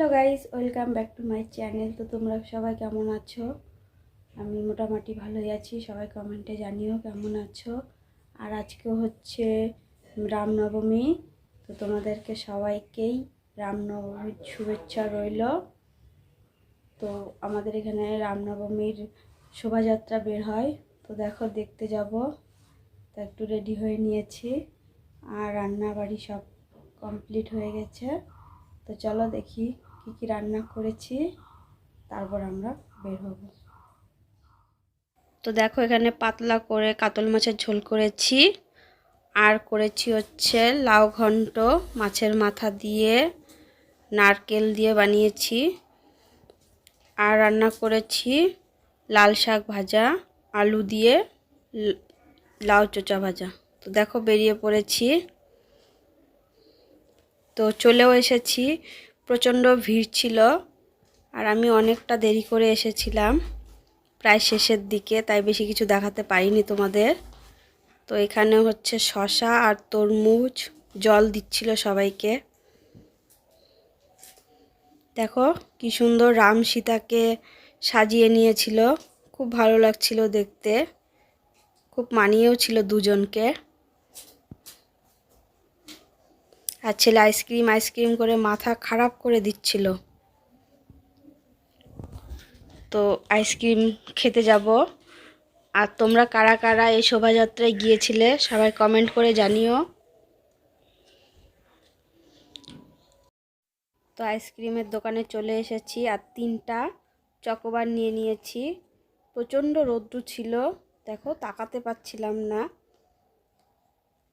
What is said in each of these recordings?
Hello guys, welcome back to my channel. তো তোমরা সবাই কেমন আছো? আমি মোটামুটি ভালোই আছি। সবাই কমেন্টে জানিও কেমন আছো। আর আজকে হচ্ছে রামনবমী। তো তোমাদেরকে সবাইকেই রামনবমীর শুভেচ্ছা রইল। তো আমাদের এখানে রামনবমীর শোভাযাত্রা বের হয়। তো দেখো, দেখতে যাব। তো একটু রেডি হয়ে নিয়েছি আর রান্না বাড়ি সব কমপ্লিট হয়ে গেছে। তো চলো দেখি কি কি রান্না করেছি, তারপর আমরা বের হব। তো দেখো, এখানে পাতলা করে কাতল মাছের ঝোল করেছি, আর করেছি হচ্ছে লাউ ঘন্ট মাছের মাথা দিয়ে নারকেল দিয়ে বানিয়েছি, আর রান্না করেছি লাল শাক ভাজা আলু দিয়ে লাউ চোচা ভাজা। তো দেখো, বেরিয়ে পড়েছি। তো চলেও এসেছি। প্রচণ্ড ভিড় ছিল আর আমি অনেকটা দেরি করে এসেছিলাম, প্রায় শেষের দিকে, তাই বেশি কিছু দেখাতে পারিনি তোমাদের। তো এখানে হচ্ছে শসা আর তরমুজ জল দিচ্ছিল সবাইকে। দেখো কি সুন্দর রাম সীতাকে সাজিয়ে নিয়েছিল, খুব ভালো লাগছিল দেখতে, খুব মানিয়েও ছিল দুজনকে। আর ছেলে আইসক্রিম করে মাথা খারাপ করে দিচ্ছিল। তো আইসক্রিম খেতে যাব। আর তোমরা কারা কারা এই শোভাযাত্রায় গিয়েছিলে সবাই কমেন্ট করে জানিও। তো আইসক্রিমের দোকানে চলে এসেছি আর 3টা চকোবার নিয়ে নিয়েছি। প্রচণ্ড রৌদ্র ছিল, দেখো তাকাতে পাচ্ছিলাম না।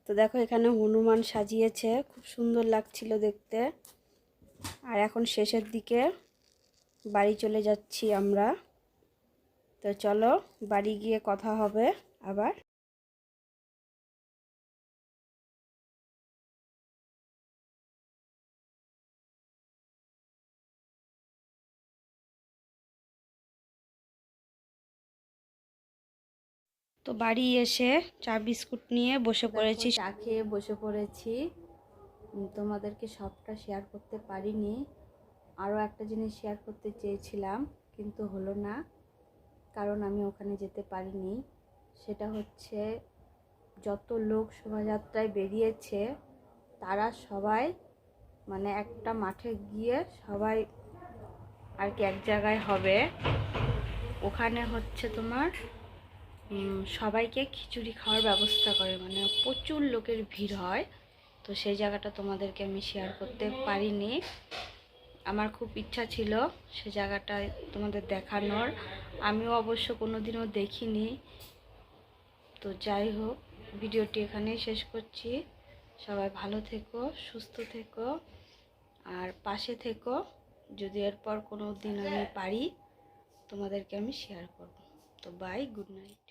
তো দেখো, এখানে হনুমান সাজিয়েছে, খুব সুন্দর লাগছিল দেখতে। আর এখন শেষের দিকে বাড়ি চলে যাচ্ছি আমরা। তো চলো, বাড়ি গিয়ে কথা হবে আবার। তো বাড়ি এসে চা বিস্কুট নিয়ে বসে পড়েছি, চা খেয়ে বসে পড়েছি। তোমাদেরকে সবটা শেয়ার করতে পারিনি। আরও একটা জিনিস শেয়ার করতে চেয়েছিলাম, কিন্তু হলো না, কারণ আমি ওখানে যেতে পারিনি। সেটা হচ্ছে, যত লোক শোভাযাত্রায় বেরিয়েছে তারা সবাই মানে একটা মাঠে গিয়ে সবাই আর কি এক জায়গায় হবে। ওখানে হচ্ছে তোমার সবাইকে খিচুড়ি খাওয়ার ব্যবস্থা করে, মানে প্রচুর লোকের ভিড় হয়। তো সেই জায়গাটা তোমাদেরকে আমি শেয়ার করতে পারিনি। আমার খুব ইচ্ছা ছিল সে জায়গাটা তোমাদের দেখানোর, আমিও অবশ্য কোনোদিনও দেখিনি। তো যাই হোক, ভিডিওটি এখানেই শেষ করছি। সবাই ভালো থেকো, সুস্থ থেকো আর পাশে থেকো। যদি এরপর কোনো দিন আমি পারি তোমাদেরকে আমি শেয়ার করব। তো বাই, গুড নাইট।